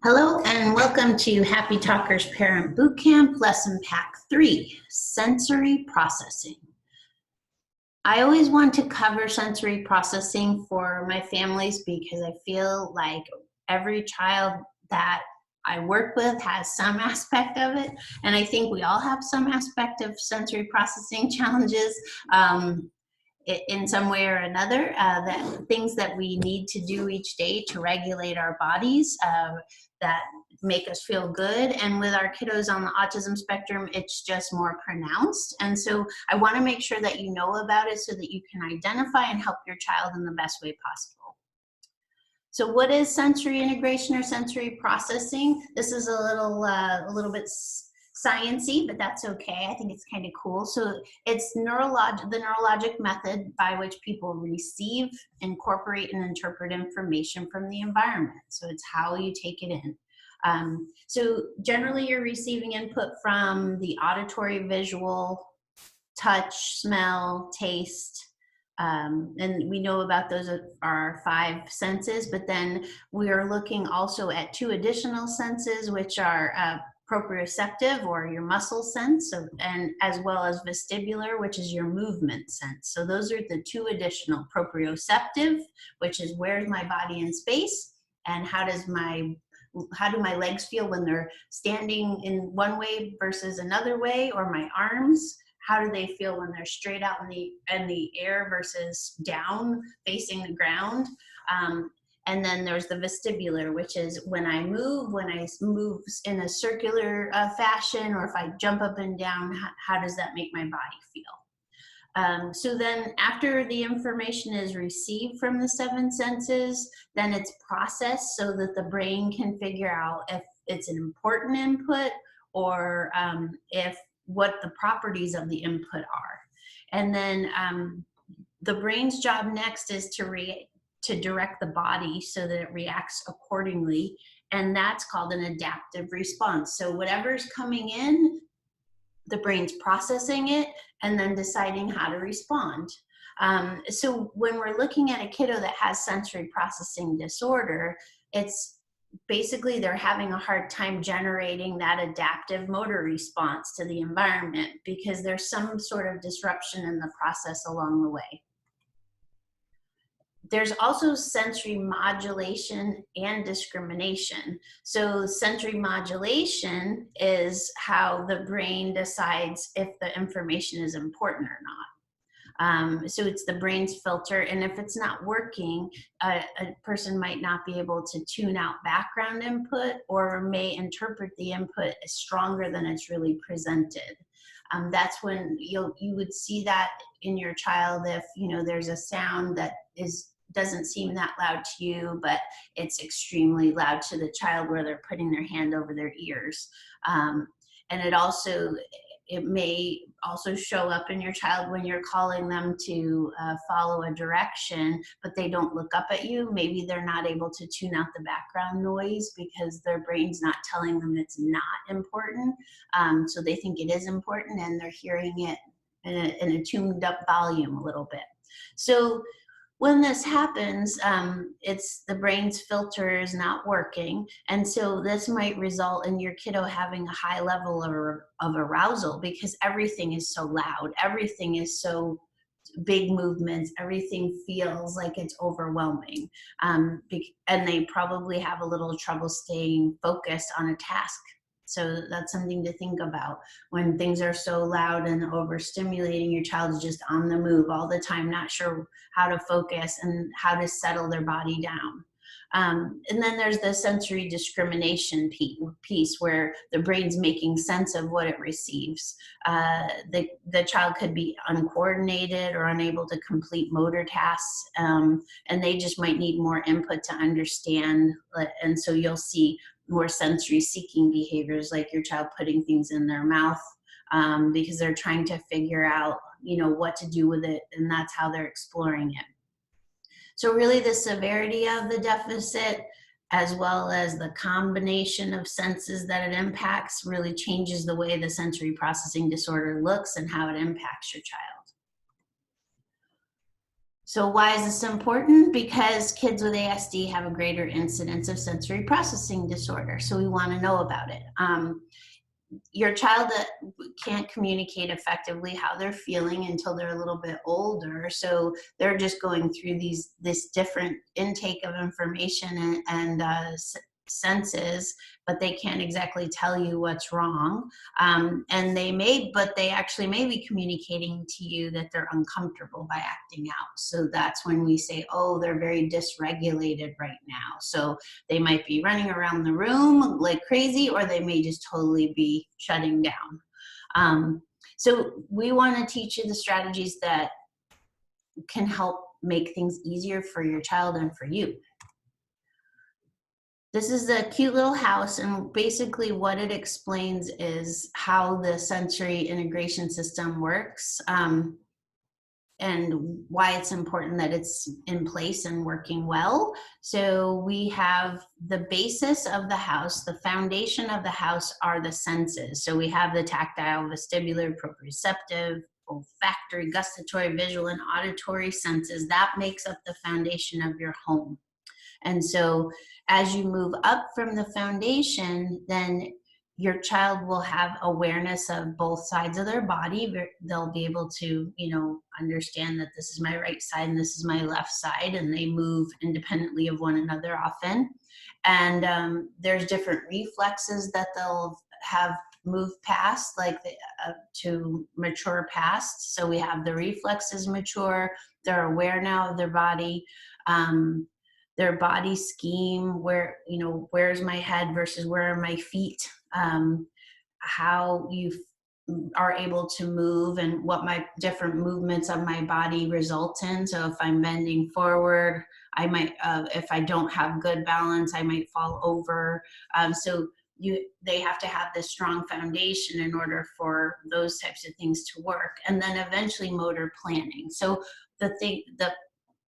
Hello and welcome to Happy Talkers Parent Bootcamp Lesson Pack 3, Sensory Processing. I always want to cover sensory processing for my families because I feel like every child that I work with has some aspect of it, and I think we all have some aspect of sensory processing challenges. In some way or another, that things that we need to do each day to regulate our bodies that make us feel good. And with our kiddos on the autism spectrum, it's just more pronounced. And so I want to make sure that you know about it so that you can identify and help your child in the best way possible. So what is sensory integration or sensory processing? This is a little bit sciencey, but that's okay. I think it's kind of cool. So it's the neurologic method by which people receive, incorporate, and interpret information from the environment. So it's how you take it in. So generally you're receiving input from the auditory, visual, touch, smell, taste, and we know about those are our 5 senses, but then we are looking also at 2 additional senses, which are proprioceptive, or your muscle sense, and as well as vestibular, which is your movement sense. So those are the 2 additional: proprioceptive, which is where's my body in space, and how do my legs feel when they're standing in one way versus another way, or my arms. How do they feel when they're straight out in the air versus down facing the ground? And then there's the vestibular, which is when I move in a circular fashion, or if I jump up and down, how does that make my body feel? So then after the information is received from the 7 senses, then it's processed so that the brain can figure out if it's an important input, or if what the properties of the input are. And then the brain's job next is to direct the body so that it reacts accordingly, and that's called an adaptive response. So whatever's coming in, the brain's processing it and then deciding how to respond. So when we're looking at a kiddo that has sensory processing disorder, it's basically they're having a hard time generating that adaptive motor response to the environment because there's some sort of disruption in the process along the way. There's also sensory modulation and discrimination. So sensory modulation is how the brain decides if the information is important or not. So it's the brain's filter, and if it's not working, a person might not be able to tune out background input, or may interpret the input as stronger than it's really presented. That's when you would see that in your child if there's a sound that doesn't seem that loud to you, but it's extremely loud to the child, where they're putting their hand over their ears. And it may also show up in your child when you're calling them to follow a direction, but they don't look up at you. Maybe they're not able to tune out the background noise because their brain's not telling them it's not important. So they think it is important, and they're hearing it in a tuned up volume a little bit. So when this happens, it's the brain's filter is not working, and so this might result in your kiddo having a high level of arousal because everything is so loud, everything is so big movements, everything feels like it's overwhelming, and they probably have a little trouble staying focused on a task. So that's something to think about. When things are so loud and overstimulating, your child is just on the move all the time, not sure how to focus and how to settle their body down. And then there's the sensory discrimination piece where the brain's making sense of what it receives. The child could be uncoordinated or unable to complete motor tasks, and they just might need more input to understand. And so you'll see more sensory seeking behaviors, like your child putting things in their mouth because they're trying to figure out what to do with it, and that's how they're exploring it. So really the severity of the deficit, as well as the combination of senses that it impacts, really changes the way the sensory processing disorder looks and how it impacts your child. So why is this important? Because kids with ASD have a greater incidence of sensory processing disorder. So we want to know about it. Your child that can't communicate effectively how they're feeling until they're a little bit older. So they're just going through this different intake of information and senses, but they can't exactly tell you what's wrong. And they actually may be communicating to you that they're uncomfortable by acting out. So that's when we say, oh, they're very dysregulated right now. So they might be running around the room like crazy, or they may just totally be shutting down. So we want to teach you the strategies that can help make things easier for your child and for you. This is a cute little house, and basically what it explains is how the sensory integration system works, and why it's important that it's in place and working well. So we have the basis of the house, the foundation of the house are the senses. So we have the tactile, vestibular, proprioceptive, olfactory, gustatory, visual, and auditory senses. That makes up the foundation of your home. And so as you move up from the foundation, then your child will have awareness of both sides of their body. They'll be able to, understand that this is my right side and this is my left side, and they move independently of one another often. And there's different reflexes that they'll have moved past, like to mature past. So we have the reflexes mature, they're aware now of their body. Their body scheme, where's my head versus where are my feet, how you are able to move and what my different movements of my body result in. So if I'm bending forward, I might, if I don't have good balance, I might fall over. They have to have this strong foundation in order for those types of things to work. And then eventually motor planning. So the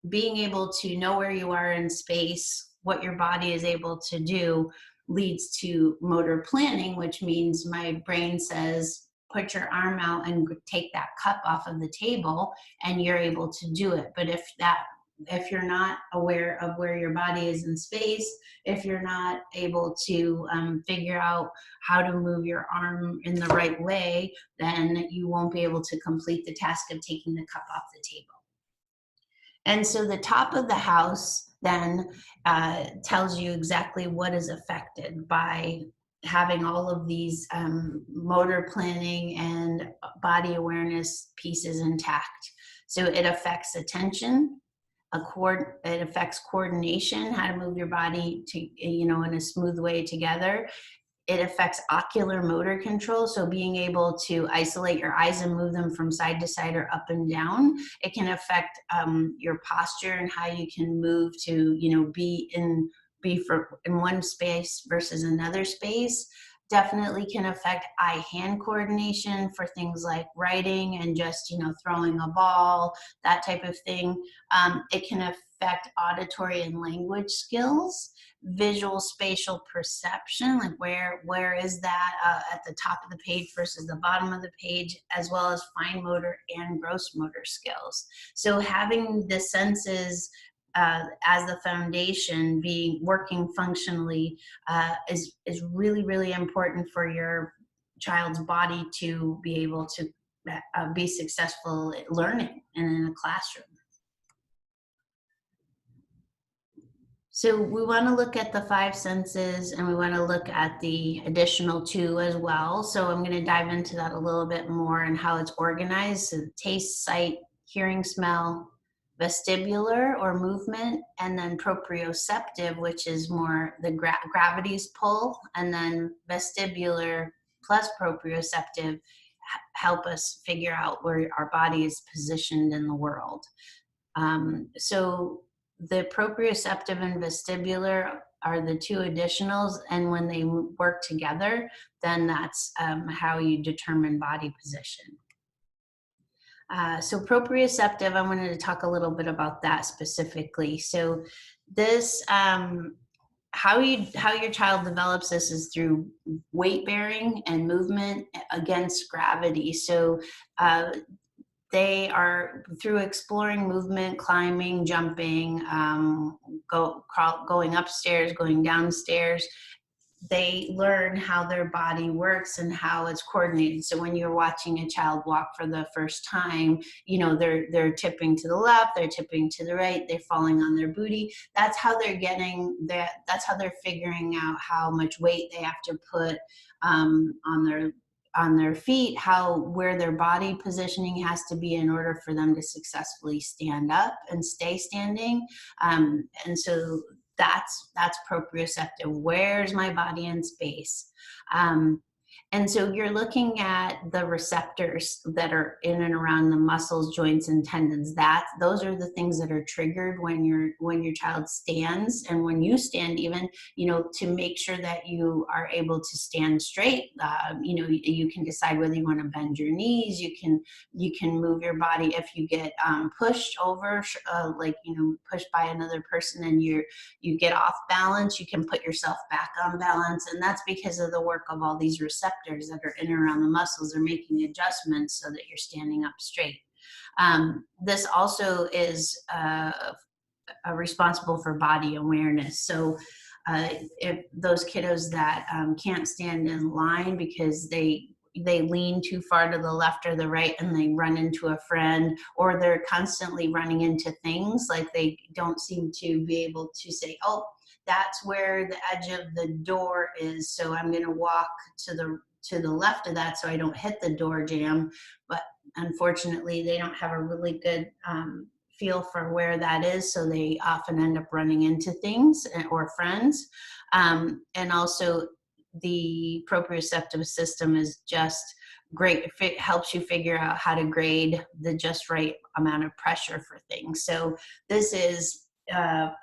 being able to know where you are in space, what your body is able to do, leads to motor planning, which means my brain says, put your arm out and take that cup off of the table, and you're able to do it. But if you're not aware of where your body is in space, if you're not able to figure out how to move your arm in the right way, then you won't be able to complete the task of taking the cup off the table. And so the top of the house then tells you exactly what is affected by having all of these motor planning and body awareness pieces intact. So it affects attention, it affects coordination, how to move your body to, in a smooth way together. It affects ocular motor control, so being able to isolate your eyes and move them from side to side or up and down. It can affect your posture and how you can move to, be in one space versus another space. Definitely can affect eye-hand coordination for things like writing and just, throwing a ball, that type of thing. It can affect auditory and language skills, visual spatial perception, like where is that at the top of the page versus the bottom of the page, as well as fine motor and gross motor skills. So having the senses as the foundation, working functionally, is really, really important for your child's body to be able to be successful at learning and in a classroom. So we want to look at the 5 senses, and we want to look at the additional 2 as well. So I'm going to dive into that a little bit more and how it's organized. So taste, sight, hearing, smell, vestibular or movement, and then proprioceptive, which is more the gravity's pull, and then vestibular plus proprioceptive help us figure out where our body is positioned in the world. So the proprioceptive and vestibular are the 2 additionals, and when they work together, then that's how you determine body position. So proprioceptive, I wanted to talk a little bit about that specifically. So this, how your child develops this is through weight bearing and movement against gravity. So they are through exploring movement, climbing, jumping, going upstairs, going downstairs. They learn how their body works and how it's coordinated. So when you're watching a child walk for the first time, you know, they're tipping to the left, they're tipping to the right, they're falling on their booty. That's how they're getting that. That's how they're figuring out how much weight they have to put on their feet, where their body positioning has to be in order for them to successfully stand up and stay standing. And so that's proprioceptive. Where's my body in space? And so you're looking at the receptors that are in and around the muscles, joints, and tendons. Those are the things that are triggered when your child stands, and when you stand, even, you know, to make sure that you are able to stand straight. You know, you can decide whether you want to bend your knees. You can move your body if you get pushed over, like, you know, pushed by another person, and you get off balance. You can put yourself back on balance, and that's because of the work of all these receptors that are in and around the muscles are making adjustments so that you're standing up straight. This also is responsible for body awareness. So if those kiddos that can't stand in line because they lean too far to the left or the right and they run into a friend, or they're constantly running into things, like they don't seem to be able to say, oh, that's where the edge of the door is, so I'm going to walk to the left of that so I don't hit the door jamb. But unfortunately, they don't have a really good feel for where that is, so they often end up running into things or friends. And also, the proprioceptive system is just great. It helps you figure out how to grade the just right amount of pressure for things. So this is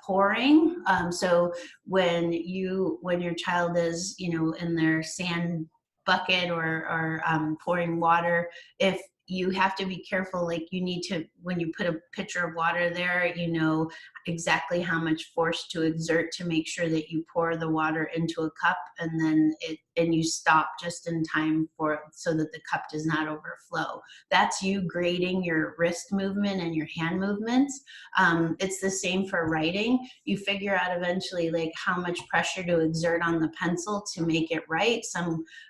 pouring. So when your child is, you know, in their sand bucket or pouring water, if you have to be careful, like you need to, when you put a pitcher of water there, you know exactly how much force to exert to make sure that you pour the water into a cup, and then you stop just in time for it so that the cup does not overflow. That's you grading your wrist movement and your hand movements. It's the same for writing. You figure out eventually like how much pressure to exert on the pencil to make it right.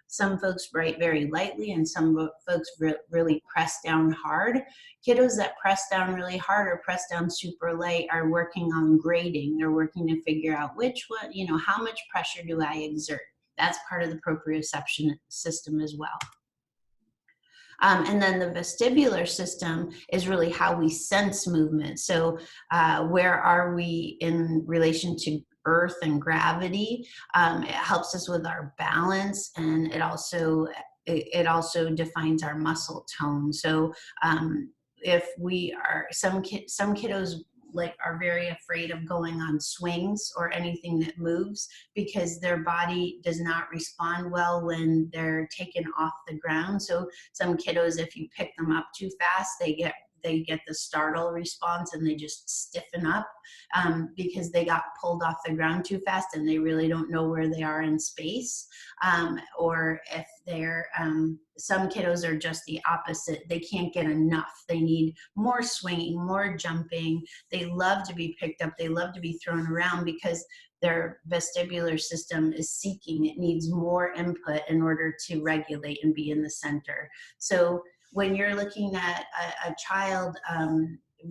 Some folks write very lightly, and some folks really press down hard. Kiddos that press down really hard or press down super light are working on grading. They're working to figure out which one, you know, how much pressure do I exert? That's part of the proprioception system as well. And then the vestibular system is really how we sense movement. So where are we in relation to earth and gravity? It helps us with our balance, and it also defines our muscle tone. So if we are, some kiddos like are very afraid of going on swings or anything that moves because their body does not respond well when they're taken off the ground. So some kiddos, if you pick them up too fast, they get the startle response and they just stiffen up because they got pulled off the ground too fast and they really don't know where they are in space. Or if they're, some kiddos are just the opposite. They can't get enough. They need more swinging, more jumping. They love to be picked up. They love to be thrown around because their vestibular system is seeking. It needs more input in order to regulate and be in the center. So when you're looking at a child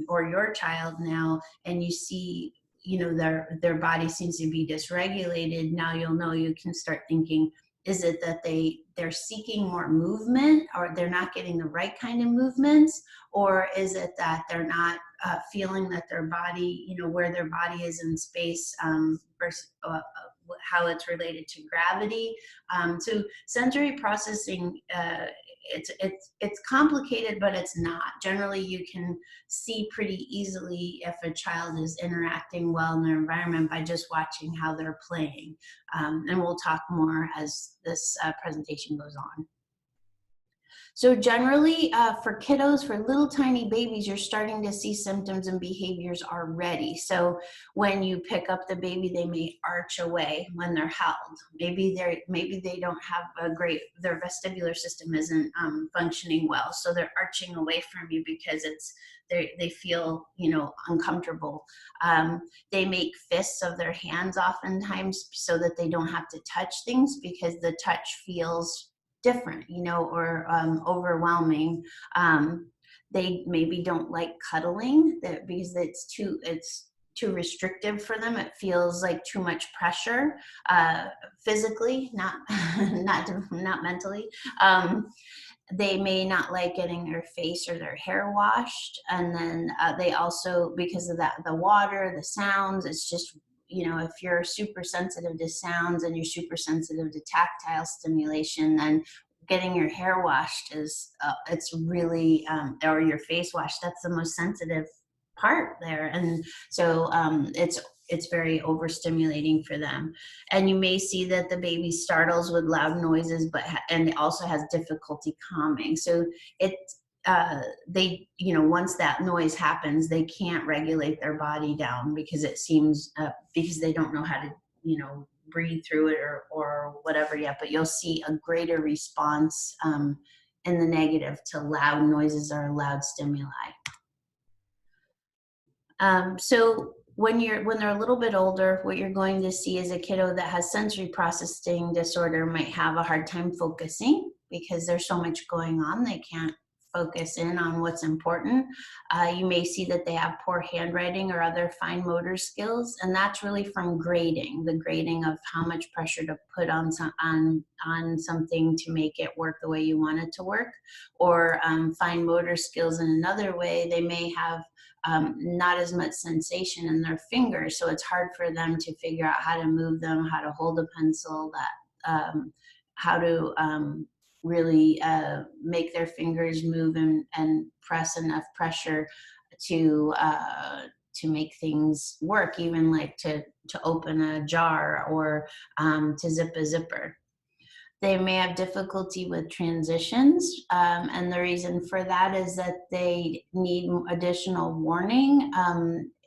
or your child now, and you see, you know, their body seems to be dysregulated, now you'll know, you can start thinking, is it that they're seeking more movement, or they're not getting the right kind of movements? Or is it that they're not feeling that their body, you know, where their body is in space versus how it's related to gravity? So sensory processing, it's complicated, but it's not. Generally, you can see pretty easily if a child is interacting well in their environment by just watching how they're playing. And we'll talk more as this presentation goes on. So generally, for kiddos, for little tiny babies, you're starting to see symptoms and behaviors already. So when you pick up the baby, they may arch away when they're held. Maybe they don't have their vestibular system isn't functioning well, so they're arching away from you because they feel uncomfortable. They make fists of their hands oftentimes so that they don't have to touch things because the touch feels different, or overwhelming. They maybe don't like cuddling because it's too restrictive for them. It feels like too much pressure, physically, not not mentally. They may not like getting their face or their hair washed, and then they also, because of the water, the sounds, it's just, if you're super sensitive to sounds and you're super sensitive to tactile stimulation, then getting your hair washed it's really, or your face washed, that's the most sensitive part there. And so it's very overstimulating for them. And you may see that the baby startles with loud noises, and it also has difficulty calming. So once that noise happens, they can't regulate their body down because it seems, because they don't know how to, breathe through it or whatever yet. But you'll see a greater response in the negative to loud noises or loud stimuli. So when they're a little bit older, what you're going to see is a kiddo that has sensory processing disorder might have a hard time focusing because there's so much going on. They can't focus in on what's important. You may see that they have poor handwriting or other fine motor skills, and that's really from the grading of how much pressure to put on something to make it work the way you want it to work. Or fine motor skills in another way, they may have not as much sensation in their fingers, so it's hard for them to figure out how to move them, how to hold a pencil, how to really make their fingers move and press enough pressure to make things work, even like to open a jar or to zip a zipper. They may have difficulty with transitions, and the reason for that is that they need additional warning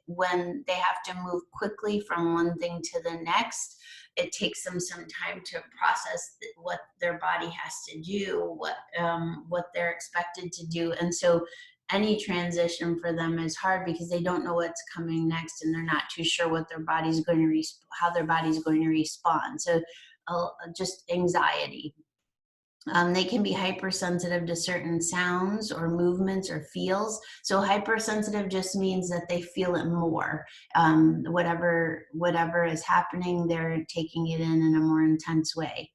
when they have to move quickly from one thing to the next. It takes them some time to process what their body has to do, what they're expected to do, and so any transition for them is hard because they don't know what's coming next, and they're not too sure what their body's going to how their body's going to respond. So just anxiety. They can be hypersensitive to certain sounds or movements or feels. So hypersensitive just means that they feel it more. Whatever is happening, they're taking it in a more intense way.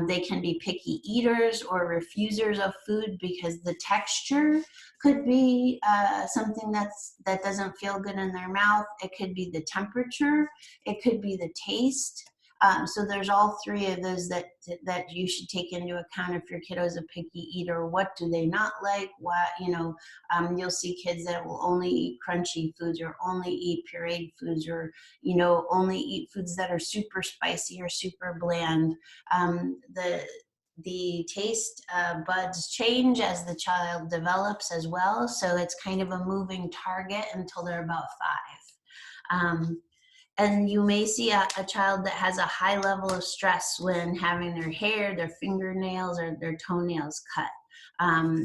They can be picky eaters or refusers of food because the texture could be something that doesn't feel good in their mouth. It could be the temperature. It could be the taste. So there's all three of those that you should take into account if your kiddo is a picky eater. What do they not like? You'll see kids that will only eat crunchy foods or only eat pureed foods or, only eat foods that are super spicy or super bland. The taste buds change as the child develops as well. So it's kind of a moving target until they're about 5. And you may see a child that has a high level of stress when having their hair, their fingernails, or their toenails cut.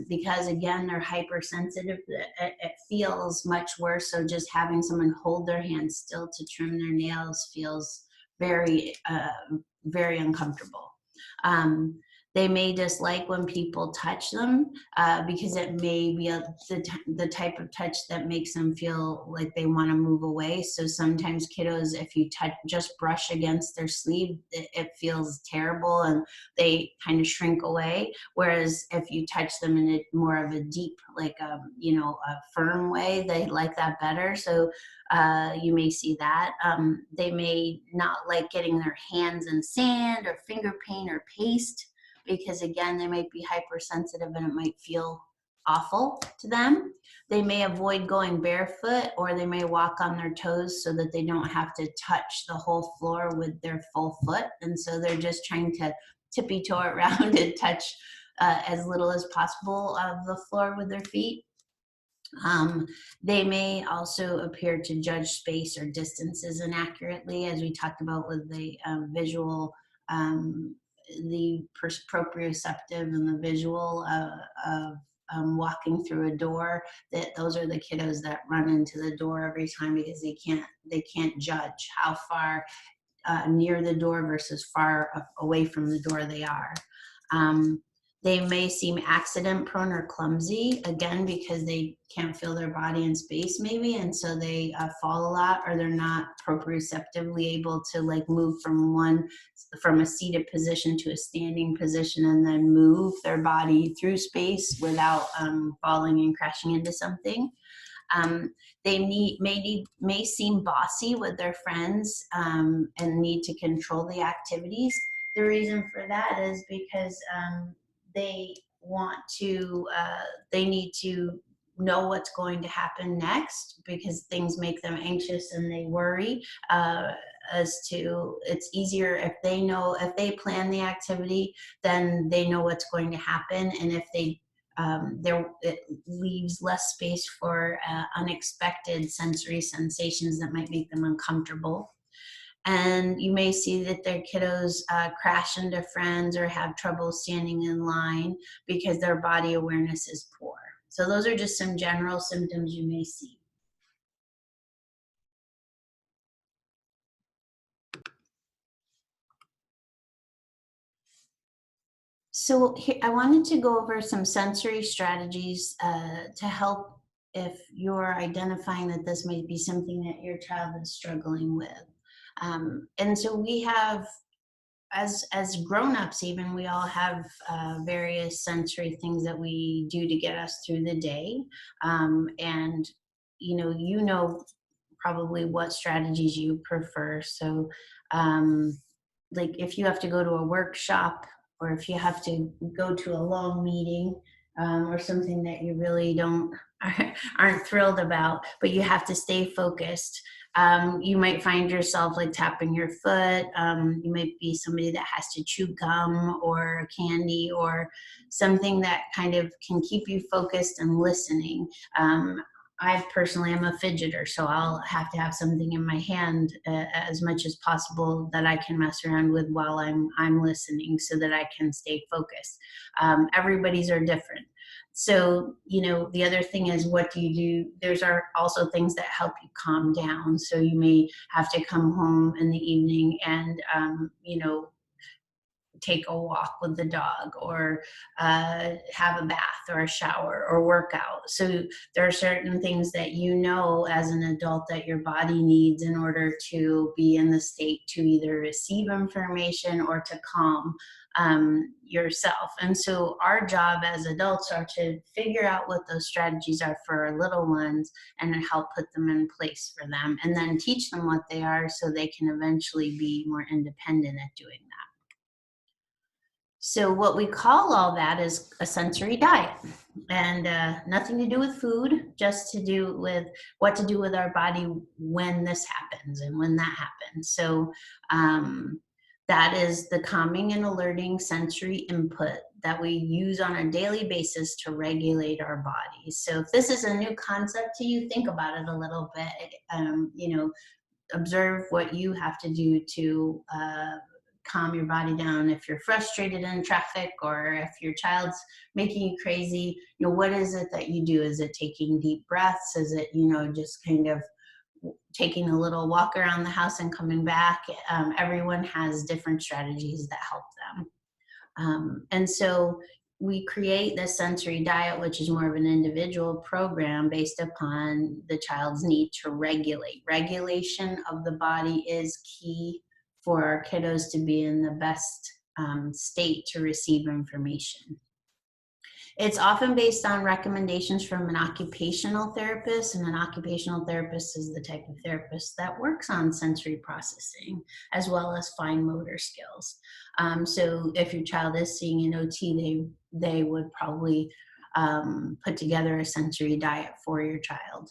Because again, they're hypersensitive. It feels much worse. So just having someone hold their hand still to trim their nails feels very, very uncomfortable. They may dislike when people touch them because it may be the type of touch that makes them feel like they want to move away. So sometimes kiddos, if you just brush against their sleeve, it feels terrible and they kind of shrink away. Whereas if you touch them in a more of a deep, like a firm way, they like that better. So you may see that. They may not like getting their hands in sand or finger paint or paste, because again, they might be hypersensitive and it might feel awful to them. They may avoid going barefoot, or they may walk on their toes so that they don't have to touch the whole floor with their full foot. And so they're just trying to tippy-toe around and touch as little as possible of the floor with their feet. They may also appear to judge space or distances inaccurately, as we talked about with the visual, um, the proprioceptive and the visual of walking through a door. That those are the kiddos that run into the door every time because they can't judge how far near the door versus far away from the door they are. Um, they may seem accident prone or clumsy, again, because they can't feel their body in space maybe, and so they fall a lot, or they're not proprioceptively able to like move from a seated position to a standing position and then move their body through space without falling and crashing into something. Um, they may seem bossy with their friends and need to control the activities. The reason for that is because they want to, they need to know what's going to happen next because things make them anxious and they worry as to it's easier if they plan the activity, then they know what's going to happen. And if it leaves less space for unexpected sensory sensations that might make them uncomfortable. And you may see that their kiddos crash into friends or have trouble standing in line because their body awareness is poor. So those are just some general symptoms you may see. So here, I wanted to go over some sensory strategies to help if you're identifying that this may be something that your child is struggling with. And so we have, as grown-ups even, we all have various sensory things that we do to get us through the day. And you know probably what strategies you prefer. So like if you have to go to a workshop or if you have to go to a long meeting or something that you really don't aren't thrilled about, but you have to stay focused. You might find yourself like tapping your foot. You might be somebody that has to chew gum or candy or something that kind of can keep you focused and listening. I personally am a fidgeter, so I'll have to have something in my hand as much as possible that I can mess around with while I'm listening, so that I can stay focused. Everybody's are different. So, the other thing is, what do you do? There's also things that help you calm down. So you may have to come home in the evening and, take a walk with the dog or have a bath or a shower or work out. So there are certain things that as an adult that your body needs in order to be in the state to either receive information or to calm yourself. And so our job as adults are to figure out what those strategies are for our little ones and help put them in place for them, and then teach them what they are so they can eventually be more independent at doing that. So what we call all that is a sensory diet, and nothing to do with food, just to do with what to do with our body when this happens and when that happens. So that is the calming and alerting sensory input that we use on a daily basis to regulate our bodies. So if this is a new concept to you, think about it a little bit. Observe what you have to do to calm your body down. If you're frustrated in traffic or if your child's making you crazy, what is it that you do? Is it taking deep breaths? Is it, just kind of taking a little walk around the house and coming back? Everyone has different strategies that help them. And so we create this sensory diet, which is more of an individual program based upon the child's need to regulate. Regulation of the body is key for our kiddos to be in the best state to receive information. It's often based on recommendations from an occupational therapist, and an occupational therapist is the type of therapist that works on sensory processing as well as fine motor skills. So if your child is seeing an OT, they would probably put together a sensory diet for your child.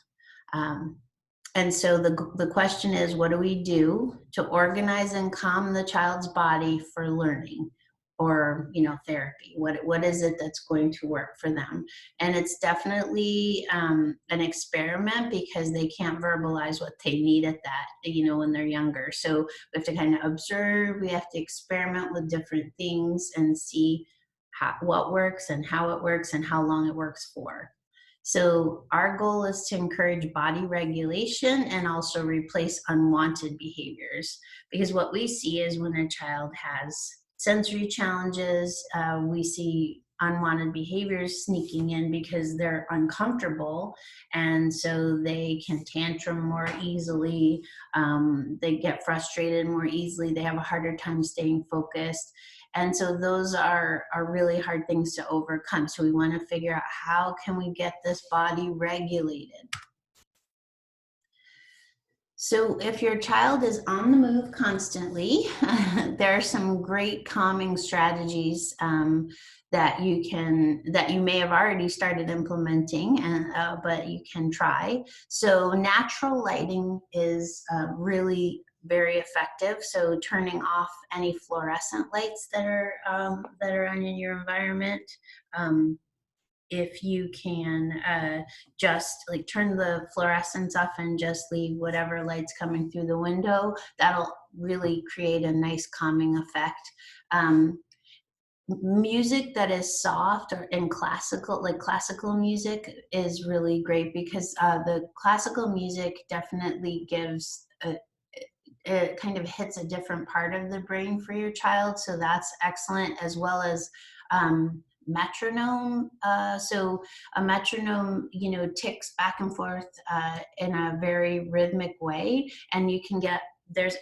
And so the question is, what do we do to organize and calm the child's body for learning? or therapy. What is it that's going to work for them? And it's definitely an experiment, because they can't verbalize what they need at that, when they're younger. So we have to kind of observe, we have to experiment with different things and see what works and how it works and how long it works for. So our goal is to encourage body regulation and also replace unwanted behaviors, because what we see is when a child has sensory challenges, we see unwanted behaviors sneaking in because they're uncomfortable, and so they can tantrum more easily, they get frustrated more easily, they have a harder time staying focused. And so those are really hard things to overcome. So we want to figure out, how can we get this body regulated? So if your child is on the move constantly, there are some great calming strategies that you may have already started implementing, but you can try. So natural lighting is really very effective. So turning off any fluorescent lights that are on in your environment. If you can just like turn the fluorescents off and just leave whatever light's coming through the window, that'll really create a nice calming effect. Music that is soft or in classical, like classical music, is really great, because the classical music definitely gives it kind of hits a different part of the brain for your child. So that's excellent, as well as metronome. So a metronome, ticks back and forth in a very rhythmic way. And you can there's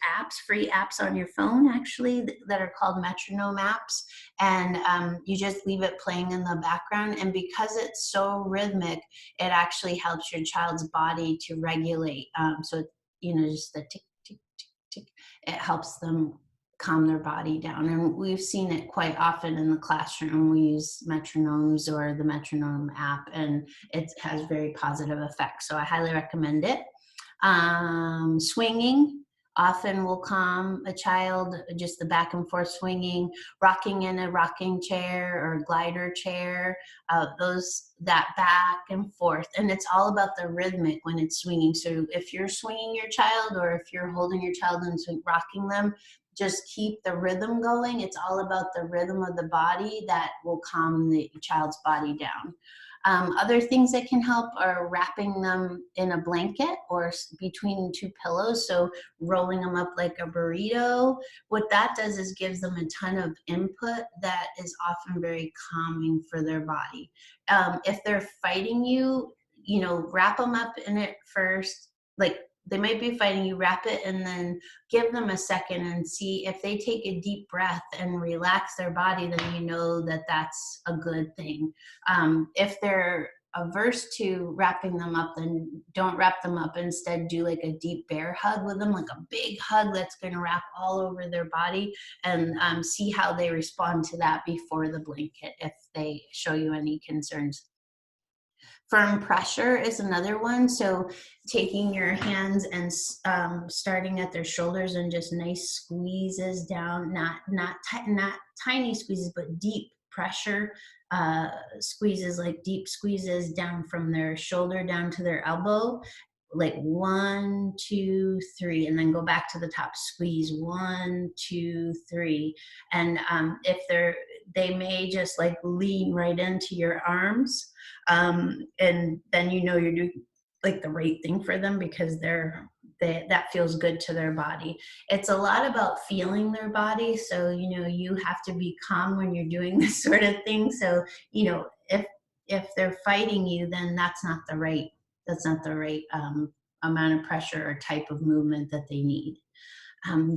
free apps on your phone actually that are called metronome apps. And you just leave it playing in the background. And because it's so rhythmic, it actually helps your child's body to regulate. So, just the tick, tick, tick, tick, it helps them calm their body down. And we've seen it quite often in the classroom. We use metronomes or the metronome app, and it has very positive effects. So I highly recommend it. Swinging often will calm a child, just the back and forth swinging, rocking in a rocking chair or glider chair, that back and forth. And it's all about the rhythmic when it's swinging. So if you're swinging your child, or if you're holding your child and rocking them, just keep the rhythm going. It's all about the rhythm of the body that will calm the child's body down. Other things that can help are wrapping them in a blanket or between two pillows, so rolling them up like a burrito. What that does is gives them a ton of input that is often very calming for their body. If they're fighting you, wrap them up in it first. Like, they might be fighting you, wrap it, and then give them a second and see if they take a deep breath and relax their body, then you know that that's a good thing. If they're averse to wrapping them up, then don't wrap them up. Instead, do like a deep bear hug with them, like a big hug that's going to wrap all over their body, and see how they respond to that before the blanket if they show you any concerns. Firm pressure is another one. So taking your hands and starting at their shoulders and just nice squeezes down, not tiny squeezes, but deep pressure squeezes, like deep squeezes down from their shoulder down to their elbow, like 1, 2, 3, and then go back to the top, squeeze 1, 2, 3. And if they may just like lean right into your arms, and then you're doing like the right thing for them, because that feels good to their body. It's a lot about feeling their body, so you have to be calm when you're doing this sort of thing. So if they're fighting you, then that's not the right amount of pressure or type of movement that they need.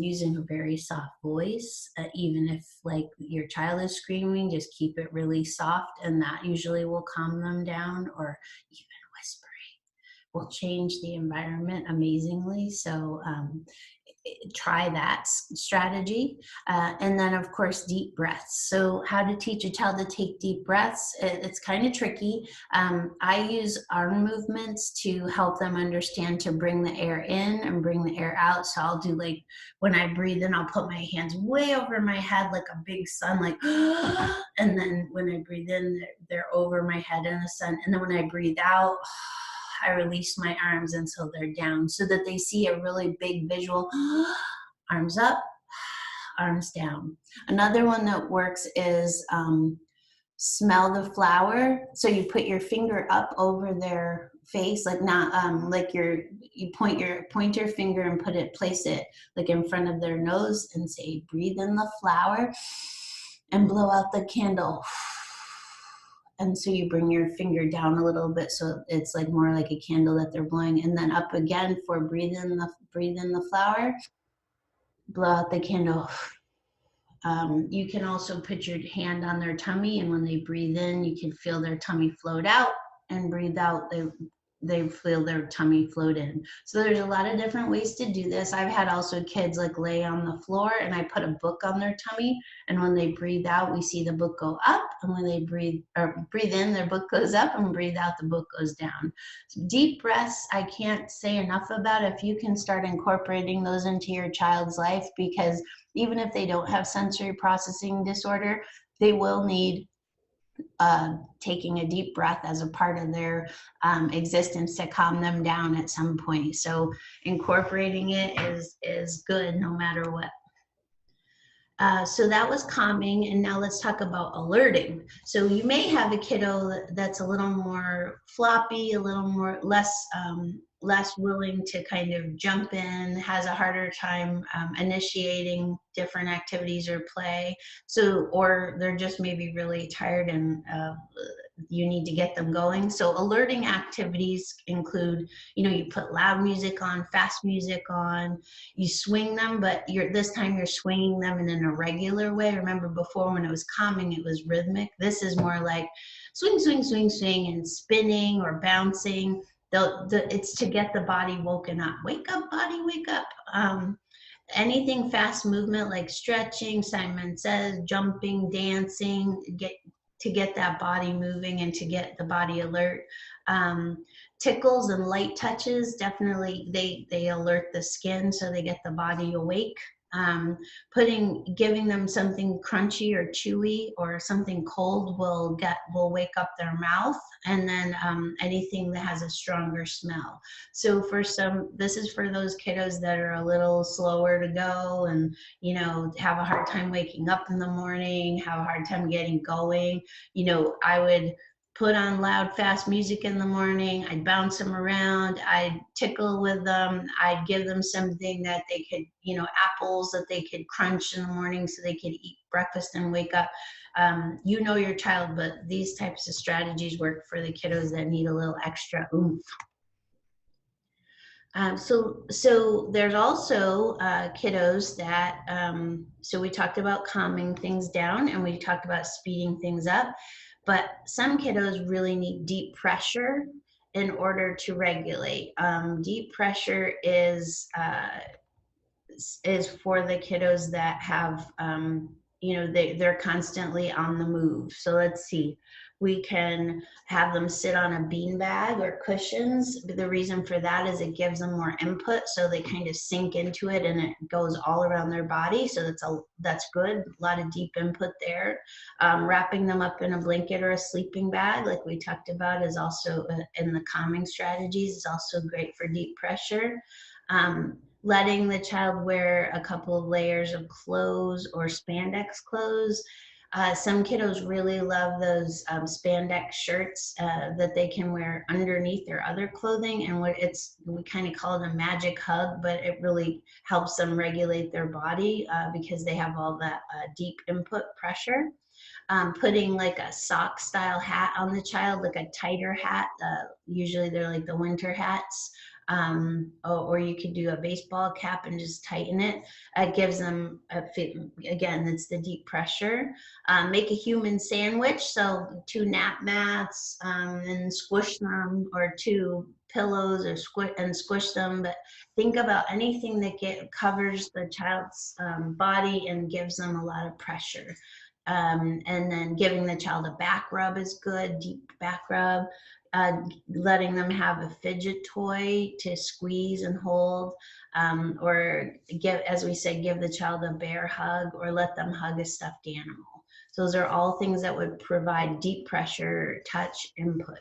Using a very soft voice, even if like your child is screaming, just keep it really soft, and that usually will calm them down. Or even whispering will change the environment amazingly. So try that strategy. And then, of course, deep breaths. So, how to teach a child to take deep breaths? It's kind of tricky. I use arm movements to help them understand to bring the air in and bring the air out. So, I'll do like when I breathe in, I'll put my hands way over my head like a big sun, like, and then when I breathe in, they're over my head in the sun. And then when I breathe out, I release my arms until they're down so that they see a really big visual arms up, arms down. Another one that works is smell the flower. So you put your finger up over their face, like not like you point your finger and place it like in front of their nose and say, breathe in the flower and blow out the candle. And so you bring your finger down a little bit so it's like more like a candle that they're blowing, and then up again for breathe in the flower, blow out the candle. You can also put your hand on their tummy, and when they breathe in, you can feel their tummy float out, and breathe out, they feel their tummy float in. So there's a lot of different ways to do this. I've had also kids like lay on the floor and I put a book on their tummy, and when they breathe out, we see the book go up, and when they breathe in, their book goes up, and breathe out, the book goes down. So deep breaths, I can't say enough about. If you can start incorporating those into your child's life, because even if they don't have sensory processing disorder, they will need taking a deep breath as a part of their existence to calm them down at some point. So incorporating it is good no matter what. So that was calming, and now let's talk about alerting. So you may have a kiddo that's a little more floppy, a little more less willing to kind of jump in, has a harder time initiating different activities or play. So, or they're just maybe really tired and you need to get them going. So alerting activities include, you put loud music on, fast music on, you swing them, but this time you're swinging them in an irregular way. Remember before when it was calming, it was rhythmic. This is more like swing, swing, swing, swing, and spinning or bouncing. It's to get the body woken up. Wake up, body, wake up. Anything fast movement like stretching, Simon says, jumping, dancing, to get that body moving and to get the body alert. Tickles and light touches, definitely they alert the skin so they get the body awake. Giving them something crunchy or chewy or something cold will wake up their mouth, and then anything that has a stronger smell. So this is for those kiddos that are a little slower to go and have a hard time waking up in the morning, have a hard time getting going. I would put on loud, fast music in the morning. I'd bounce them around. I'd tickle with them. I'd give them something that they could, apples that they could crunch in the morning so they could eat breakfast and wake up. You know your child, but these types of strategies work for the kiddos that need a little extra oomph. So there's also kiddos that, so we talked about calming things down and we talked about speeding things up, but some kiddos really need deep pressure in order to regulate. Deep pressure is for the kiddos that have, they're constantly on the move. So let's see. We can have them sit on a beanbag or cushions. The reason for that is it gives them more input, so they kind of sink into it and it goes all around their body. So that's good. A lot of deep input there. Wrapping them up in a blanket or a sleeping bag, like we talked about, is also in the calming strategies, is also great for deep pressure. Letting the child wear a couple of layers of clothes or spandex clothes. Some kiddos really love those spandex shirts that they can wear underneath their other clothing, and we kind of call it a magic hug, but it really helps them regulate their body because they have all that deep input pressure. Putting like a sock style hat on the child, like a tighter hat. Usually they're like the winter hats. Or you could do a baseball cap and just tighten it. It gives them again, it's the deep pressure. Make a human sandwich, so 2 nap mats and squish them, or 2 pillows or squish them, but think about anything that covers the child's body and gives them a lot of pressure. And then giving the child a back rub is good, deep back rub. Letting them have a fidget toy to squeeze and hold, or give, as we said, give the child a bear hug or let them hug a stuffed animal. Those are all things that would provide deep pressure, touch, input.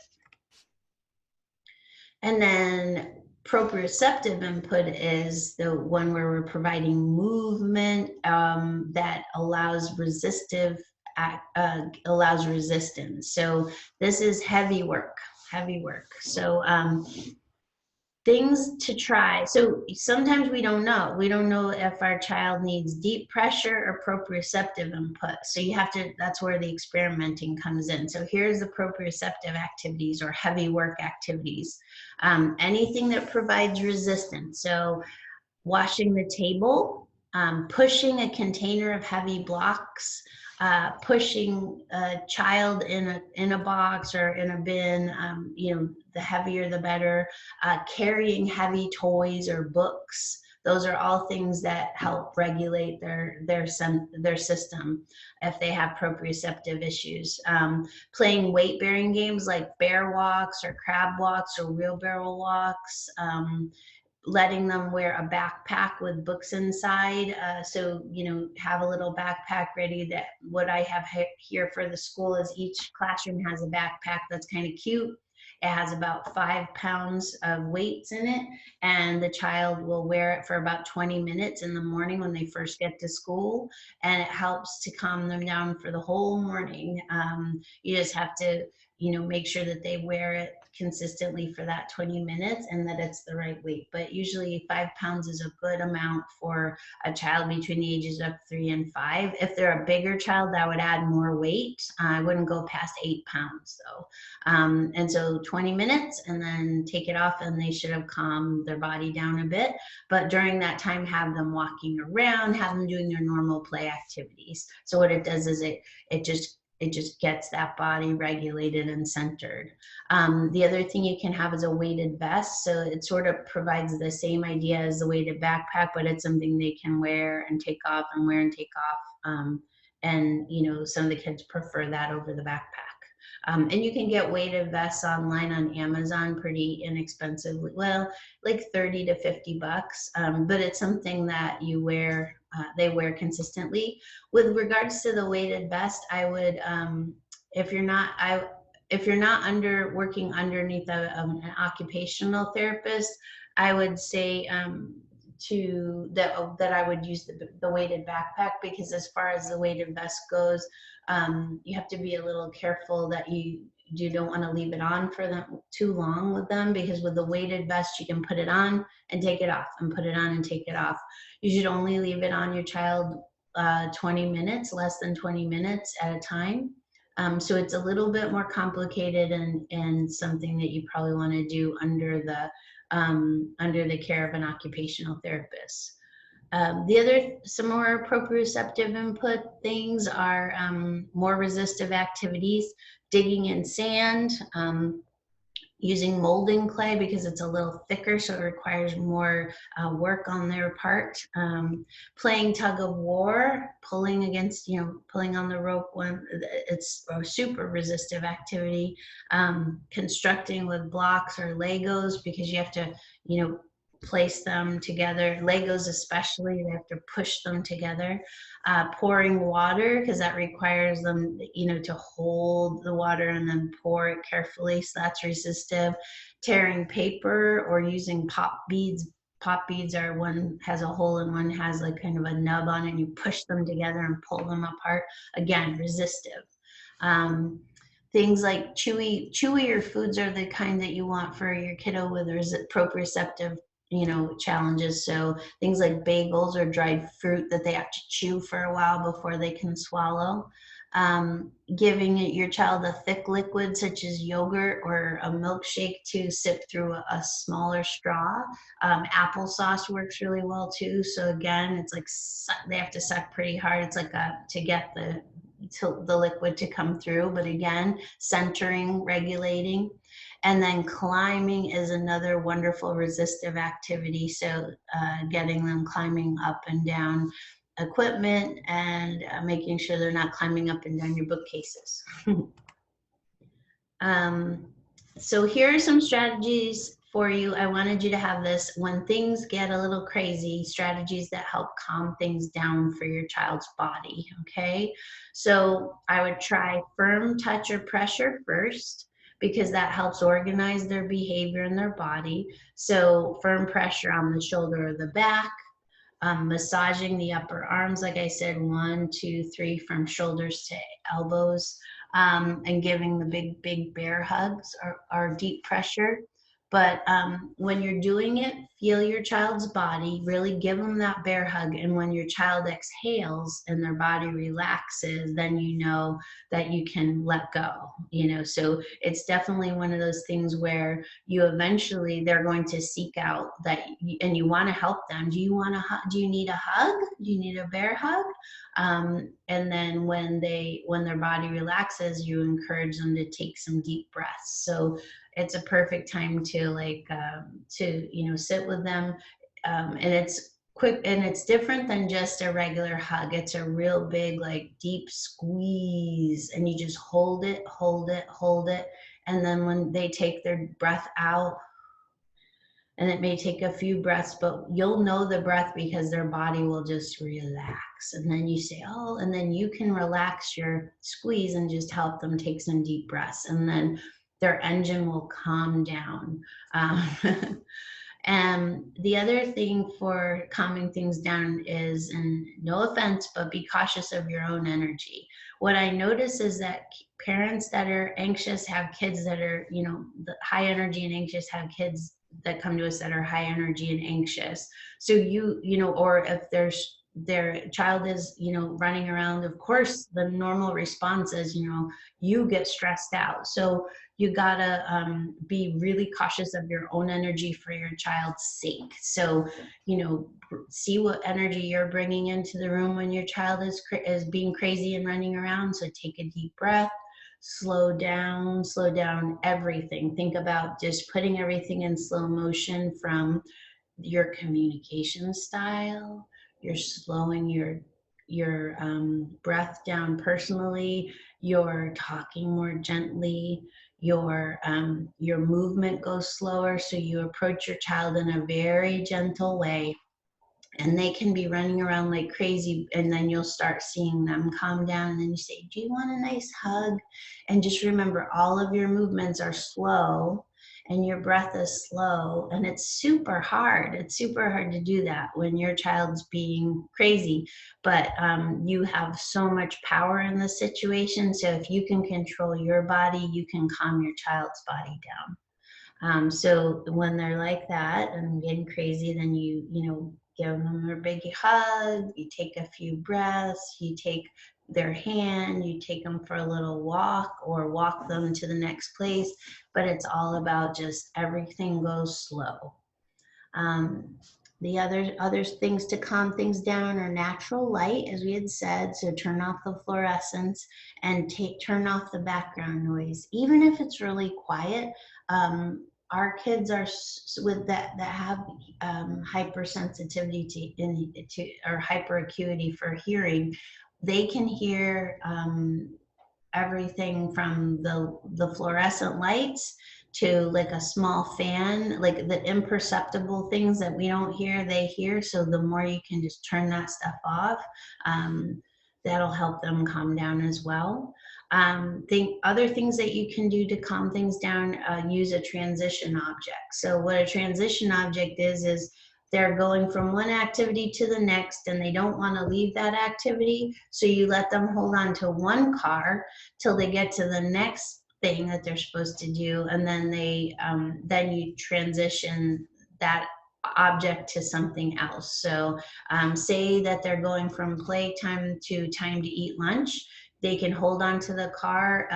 And then proprioceptive input is the one where we're providing movement that allows resistance. So this is heavy work. So things to try. So sometimes we don't know. We don't know if our child needs deep pressure or proprioceptive input. So you have to, that's where the experimenting comes in. So here's the proprioceptive activities or heavy work activities. Anything that provides resistance. So washing the table, pushing a container of heavy blocks, pushing a child in a box or in a bin, the heavier the better, carrying heavy toys or books. Those are all things that help regulate their system if they have proprioceptive issues. Playing weight-bearing games like bear walks or crab walks or wheelbarrow walks. Letting them wear a backpack with books inside. So, have a little backpack ready. That what I have here for the school is each classroom has a backpack that's kind of cute. It has about 5 pounds of weights in it, and the child will wear it for about 20 minutes in the morning when they first get to school, and it helps to calm them down for the whole morning. You just have to, make sure that they wear it consistently for that 20 minutes and that it's the right weight. But usually 5 pounds is a good amount for a child between the ages of 3 and 5. If they're a bigger child, that would add more weight. I wouldn't go past 8 pounds though. And so 20 minutes and then take it off, and they should have calmed their body down a bit. But during that time, have them walking around, have them doing their normal play activities. So what it does is it just gets that body regulated and centered. The other thing you can have is a weighted vest. So it sort of provides the same idea as the weighted backpack, but it's something they can wear and take off and wear and take off. And some of the kids prefer that over the backpack. And you can get weighted vests online on Amazon pretty inexpensively. Well, like 30 to 50 bucks. But it's something that you wear, they wear consistently. With regards to the weighted vest, I would, if you're not working underneath an occupational therapist, I would say that I would use the weighted backpack, because as far as the weighted vest goes, you have to be a little careful that you don't want to leave it on for them too long with them, because with the weighted vest you can put it on and take it off and put it on and take it off. You should only leave it on your child 20 minutes, less than 20 minutes at a time. So it's a little bit more complicated and something that you probably want to do under the care of an occupational therapist. Some more proprioceptive input things are more resistive activities, digging in sand, using molding clay because it's a little thicker, so it requires more work on their part. Playing tug of war, pulling on the rope when it's a super resistive activity. Constructing with blocks or Legos, because you have to, place them together. Legos especially, they have to push them together. Pouring water, because that requires them, to hold the water and then pour it carefully, so that's resistive. Tearing paper or using pop beads. Pop beads are, one has a hole and one has like kind of a nub on it, and you push them together and pull them apart. Again, resistive. Things like chewier foods are the kind that you want for your kiddo with proprioceptive challenges. So things like bagels or dried fruit that they have to chew for a while before they can swallow. Giving your child a thick liquid such as yogurt or a milkshake to sip through a smaller straw. Applesauce works really well too. So again, it's like they have to suck pretty hard. It's like to get to the liquid to come through. But again, centering, regulating. And then climbing is another wonderful resistive activity. So getting them climbing up and down equipment and making sure they're not climbing up and down your bookcases. So here are some strategies for you. I wanted you to have this when things get a little crazy, strategies that help calm things down for your child's body, okay? So I would try firm touch or pressure first, because that helps organize their behavior in their body. So firm pressure on the shoulder or the back, massaging the upper arms, like I said, 1, 2, 3, from shoulders to elbows, and giving the big bear hugs or deep pressure. But when you're doing it, feel your child's body, really give them that bear hug. And when your child exhales and their body relaxes, then you know that you can let go, So it's definitely one of those things where you eventually, they're going to seek out that, and you want to help them. Do you need a hug? Do you need a bear hug? And then when their body relaxes, you encourage them to take some deep breaths. So it's a perfect time to sit with them, and it's quick, and it's different than just a regular hug. It's a real big, like, deep squeeze, and you just hold it, and then when they take their breath out, and it may take a few breaths, but you'll know the breath because their body will just relax. And then you say, oh, and then you can relax your squeeze and just help them take some deep breaths. And then their engine will calm down. And the other thing for calming things down is, and no offense, but be cautious of your own energy. What I notice is that parents that are anxious have kids that are, high energy and anxious, have kids that come to us that are high energy and anxious. So or if their child is, running around, of course, the normal response is, you get stressed out. So you gotta be really cautious of your own energy for your child's sake. So, see what energy you're bringing into the room when your child is being crazy and running around. So take a deep breath, slow down everything. Think about just putting everything in slow motion, from your communication style. You're slowing your breath down personally. You're talking more gently. Your movement goes slower, so you approach your child in a very gentle way. And they can be running around like crazy, and then you'll start seeing them calm down, and then you say, do you want a nice hug? And just remember, all of your movements are slow and your breath is slow, and it's super hard to do that when your child's being crazy. But you have so much power in the situation, so if you can control your body, you can calm your child's body down. So when they're like that and getting crazy, then you give them a big hug, you take a few breaths, you take their hand, you take them for a little walk or walk them to the next place. But it's all about just everything goes slow. The other things to calm things down are natural light, as we had said. So turn off the fluorescents and turn off the background noise, even if it's really quiet. Our kids are with that have hypersensitivity to or hyperacuity for hearing. They can hear everything from the fluorescent lights to like a small fan, like the imperceptible things that we don't hear, they hear. So the more you can just turn that stuff off, that'll help them calm down as well. Other things that you can do to calm things down, use a transition object. So what a transition object is they're going from one activity to the next and they don't want to leave that activity. So you let them hold on to one car till they get to the next thing that they're supposed to do, and then then you transition that object to something else. So say that they're going from playtime to time to eat lunch. They can hold on to the car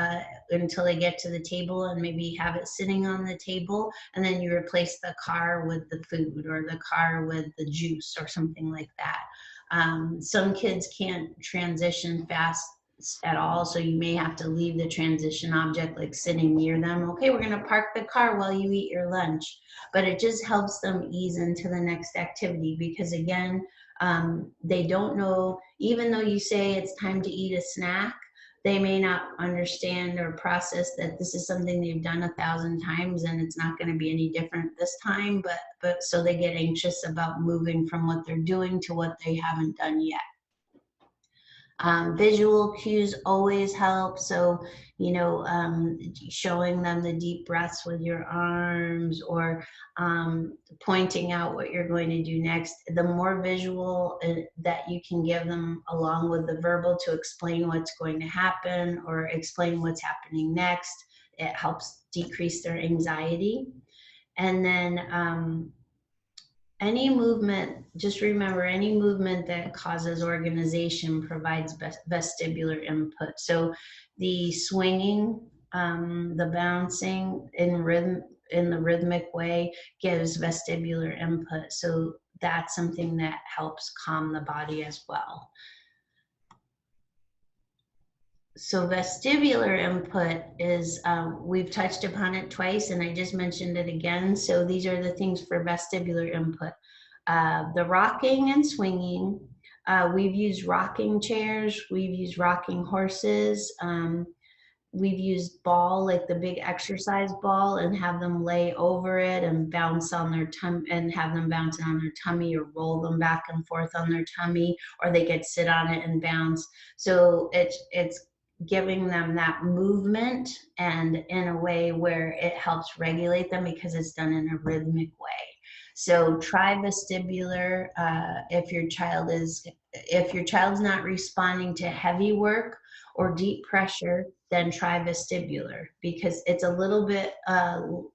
until they get to the table and maybe have it sitting on the table, and then you replace the car with the food or the car with the juice or something like that. Some kids can't transition fast, at all. So you may have to leave the transition object like sitting near them. Okay, we're gonna park the car while you eat your lunch. But it just helps them ease into the next activity because again, they don't know, even though you say it's time to eat a snack, they may not understand or process that this is something they've done 1,000 times and it's not going to be any different this time, but so they get anxious about moving from what they're doing to what they haven't done yet. Visual cues always help. So, showing them the deep breaths with your arms or pointing out what you're going to do next. The more visual that you can give them along with the verbal to explain what's going to happen or explain what's happening next, it helps decrease their anxiety. And then any movement, just remember, any movement that causes organization provides vestibular input. So the swinging, the bouncing in the rhythmic way gives vestibular input. So that's something that helps calm the body as well. So vestibular input is, we've touched upon it twice and I just mentioned it again. So these are the things for vestibular input. The rocking and swinging. We've used rocking chairs. We've used rocking horses. We've used ball, like the big exercise ball, and have them lay over it and bounce on their tummy and have them bouncing on their tummy or roll them back and forth on their tummy, or they could sit on it and bounce. So it's giving them that movement and in a way where it helps regulate them because it's done in a rhythmic way. So try vestibular if your child's not responding to heavy work or deep pressure, then try vestibular because it's a little bit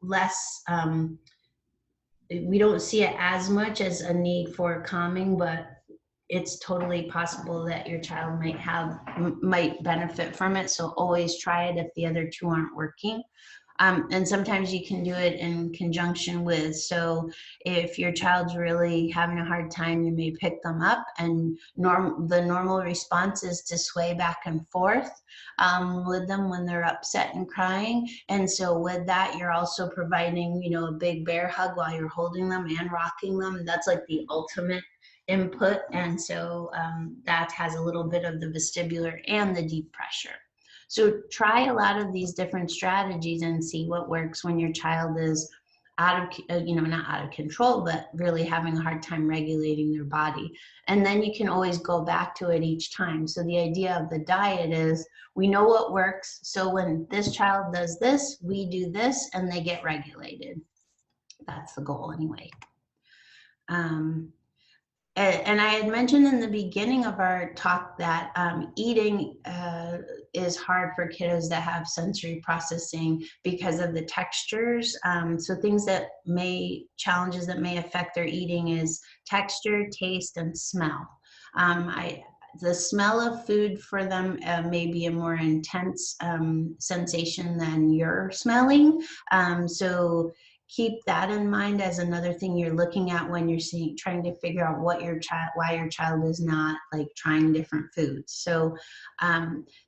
less, we don't see it as much as a need for calming, but it's totally possible that your child might benefit from it. So always try it if the other two aren't working. And sometimes you can do it in conjunction with, so if your child's really having a hard time, you may pick them up and the normal response is to sway back and forth with them when they're upset and crying. And so with that, you're also providing, a big bear hug while you're holding them and rocking them. That's like the ultimate input. And so that has a little bit of the vestibular and the deep pressure. So try a lot of these different strategies and see what works when your child is not out of control, but really having a hard time regulating their body. And then you can always go back to it each time. So the idea of the diet is we know what works. So when this child does this, we do this and they get regulated. That's the goal anyway. And I had mentioned in the beginning of our talk that eating is hard for kiddos that have sensory processing because of the textures. So challenges that may affect their eating is texture, taste, and smell. The smell of food for them may be a more intense sensation than you're smelling. So keep that in mind as another thing you're looking at when you're trying to figure out why your child is not like trying different foods. So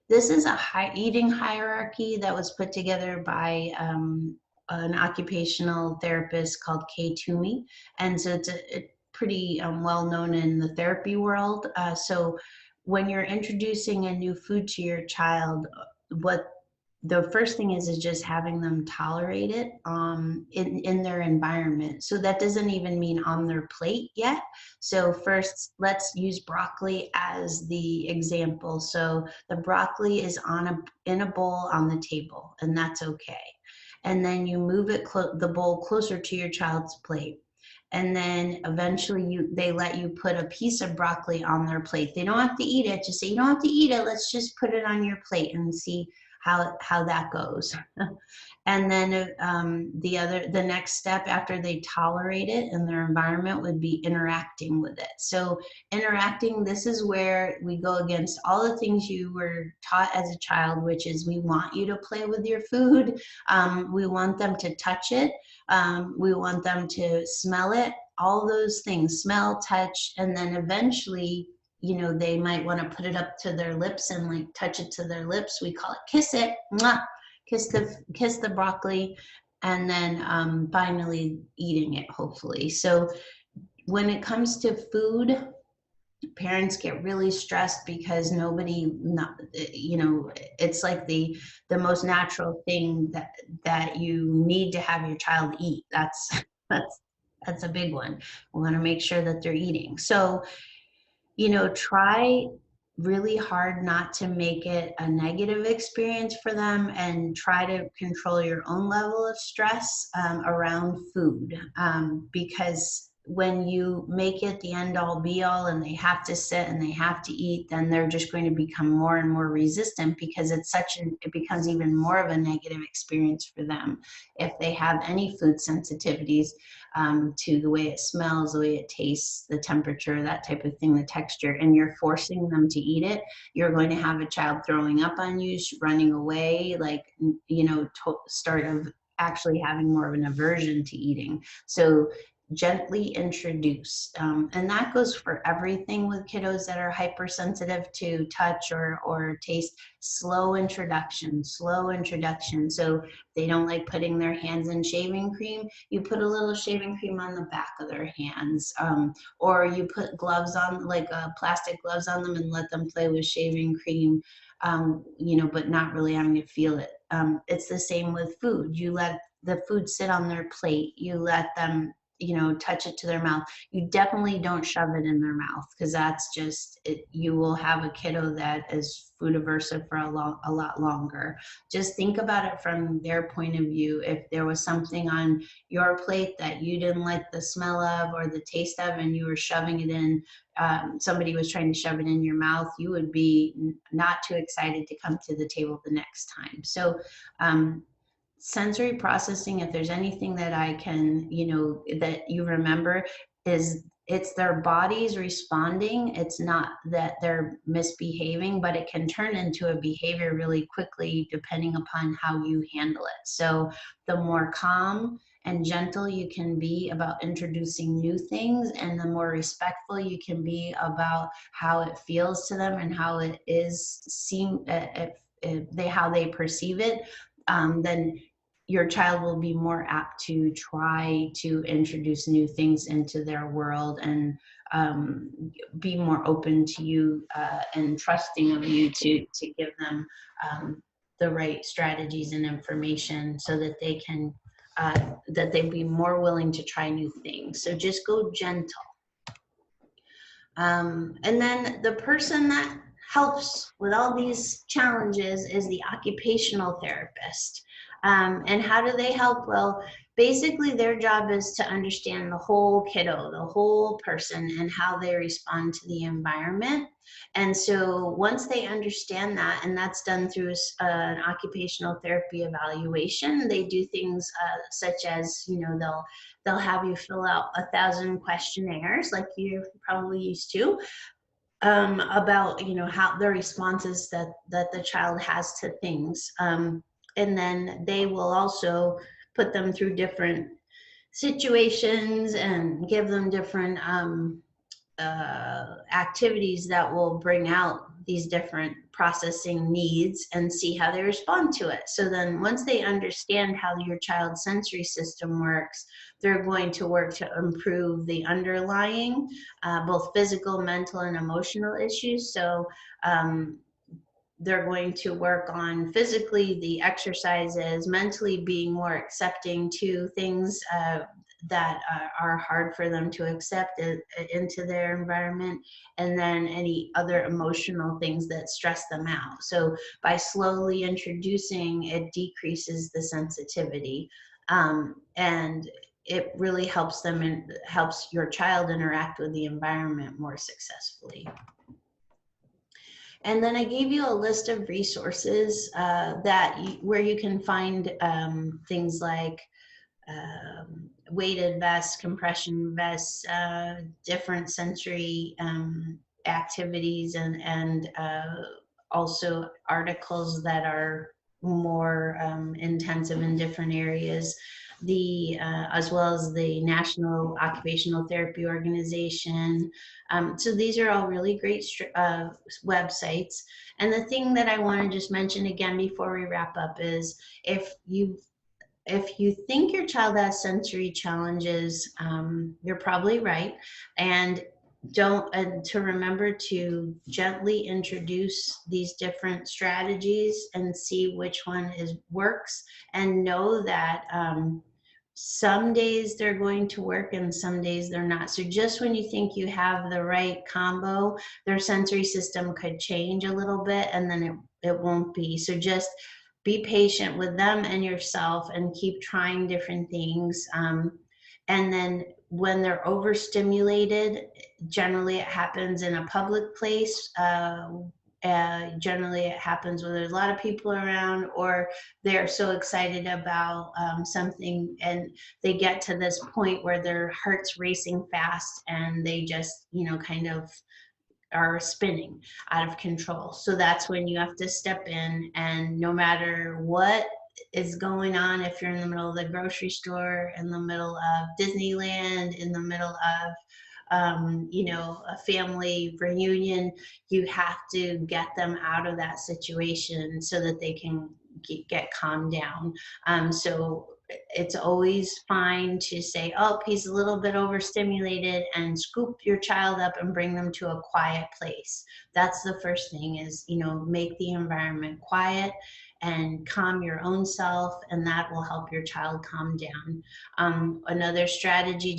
this is a eating hierarchy that was put together by an occupational therapist called Kay Toomey, and so it's pretty well known in the therapy world. So when you're introducing a new food to your child, what the first thing is just having them tolerate it in their environment. So that doesn't even mean on their plate yet. So first, let's use broccoli as the example. So the broccoli is in a bowl on the table, and that's okay. And then you move the bowl closer to your child's plate. And then eventually they let you put a piece of broccoli on their plate. They don't have to eat it. Just say, you don't have to eat it. Let's just put it on your plate and see how that goes. And then the next step after they tolerate it in their environment would be interacting with it. So interacting, this is where we go against all the things you were taught as a child, which is we want you to play with your food. We want them to touch it. We want them to smell it, all those things, smell, touch, and then eventually you know, they might want to put it up to their lips and like touch it to their lips. We call it kiss it, mwah, kiss the broccoli, and then finally eating it, hopefully. So when it comes to food, parents get really stressed because nobody, not, you know, it's like the most natural thing that you need to have your child eat. That's that's a big one. We want to make sure that they're eating. So, you know, try really hard not to make it a negative experience for them, and try to control your own level of stress around food, because when you make it the end all be all and they have to sit and they have to eat, then they're just going to become more and more resistant, because it becomes even more of a negative experience for them if they have any food sensitivities, to the way it smells, the way it tastes, the temperature, that type of thing, the texture, and you're forcing them to eat it. You're going to have a child throwing up on you, running away, like, you know, start of actually having more of an aversion to eating. So gently introduce, and that goes for everything with kiddos that are hypersensitive to touch or taste. Slow introduction, slow introduction. So they don't like putting their hands in shaving cream, you put a little shaving cream on the back of their hands, or you put gloves on, like plastic gloves on them, and let them play with shaving cream, you know, but not really having to feel it. It's the same with food. You let the food sit on their plate, you let them, you know, touch it to their mouth. You definitely don't shove it in their mouth, because that's just it. You will have a kiddo that is food aversive for a lot longer. Just think about it from their point of view. If there was something on your plate that you didn't like the smell of or the taste of, and you were shoving it in, somebody was trying to shove it in your mouth, you would be not too excited to come to the table the next time. So sensory processing, if there's anything that I can, you know, that you remember, is it's their bodies responding. It's not that they're misbehaving, but it can turn into a behavior really quickly depending upon how you handle it. So the more calm and gentle you can be about introducing new things, and the more respectful you can be about how it feels to them and how it is seen, how they perceive it, then your child will be more apt to try to introduce new things into their world, and be more open to you, and trusting of you to give them the right strategies and information, so that they can that they'd be more willing to try new things. So just go gentle. And then the person that helps with all these challenges is the occupational therapist. And how do they help? Well, basically their job is to understand the whole kiddo, the whole person, and how they respond to the environment. And so once they understand that, and that's done through an occupational therapy evaluation, they do things such as, you know, they'll have you fill out 1,000 questionnaires, like you're probably used to, about, you know, how the responses that the child has to things. And then they will also put them through different situations and give them different activities that will bring out these different processing needs, and see how they respond to it. So then once they understand how your child's sensory system works, they're going to work to improve the underlying both physical, mental, and emotional issues. So they're going to work on physically the exercises, mentally being more accepting to things that are hard for them to accept into their environment, and then any other emotional things that stress them out. So by slowly introducing, it decreases the sensitivity, and it really helps them and helps your child interact with the environment more successfully. And then I gave you a list of resources where you can find things like weighted vests, compression vests, different sensory activities, and also articles that are more intensive in different areas. as well as the National Occupational Therapy Organization. So these are all really great websites. And the thing that I want to just mention again before we wrap up is if you think your child has sensory challenges, you're probably right. And to remember to gently introduce these different strategies and see which one works, and know that some days they're going to work and some days they're not. So just when you think you have the right combo, their sensory system could change a little bit and then it won't be. So just be patient with them and yourself and keep trying different things. And then when they're overstimulated, generally it happens in a public place. Generally it happens when there's a lot of people around, or they're so excited about something and they get to this point where their heart's racing fast and they just, kind of are spinning out of control. So that's when you have to step in, and no matter what is going on, if you're in the middle of the grocery store, in the middle of Disneyland, in the middle of a family reunion, you have to get them out of that situation so that they can get calmed down. So it's always fine to say, oh, he's a little bit overstimulated, and scoop your child up and bring them to a quiet place. That's the first thing is, make the environment quiet and calm your own self, and that will help your child calm down. Another strategy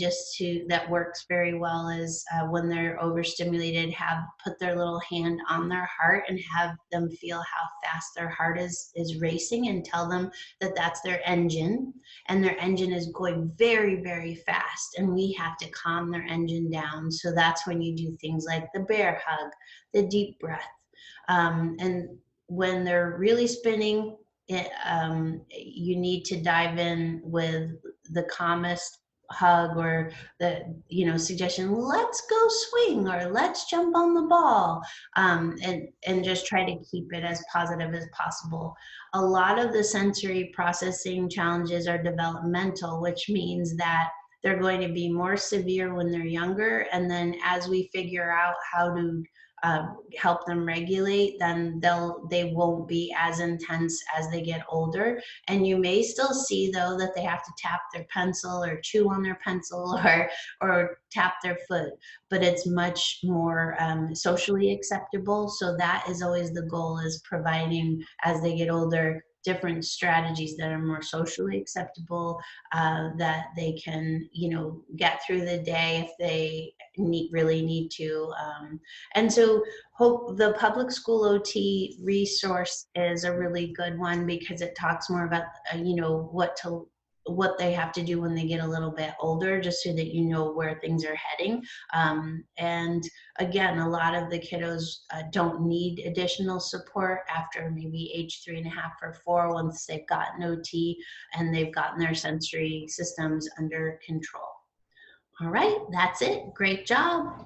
that works very well is when they're overstimulated, put their little hand on their heart and have them feel how fast their heart is racing, and tell them that that's their engine, and their engine is going very, very fast, and we have to calm their engine down. So that's when you do things like the bear hug, the deep breath, and when they're really spinning, you need to dive in with the calmest hug, or the suggestion, let's go swing, or let's jump on the ball, and just try to keep it as positive as possible. A lot of the sensory processing challenges are developmental, which means that they're going to be more severe when they're younger, and then as we figure out how to help them regulate, then they won't be as intense as they get older. And you may still see though that they have to tap their pencil or chew on their pencil or tap their foot, but it's much more socially acceptable. So that is always the goal, is providing, as they get older, different strategies that are more socially acceptable, that they can get through the day if they really need to. And so the public school OT resource is a really good one, because it talks more about what they have to do when they get a little bit older, just so that you know where things are heading. And again, a lot of the kiddos don't need additional support after maybe age 3.5 or 4, once they've gotten OT and they've gotten their sensory systems under control. All right, that's it. Great job.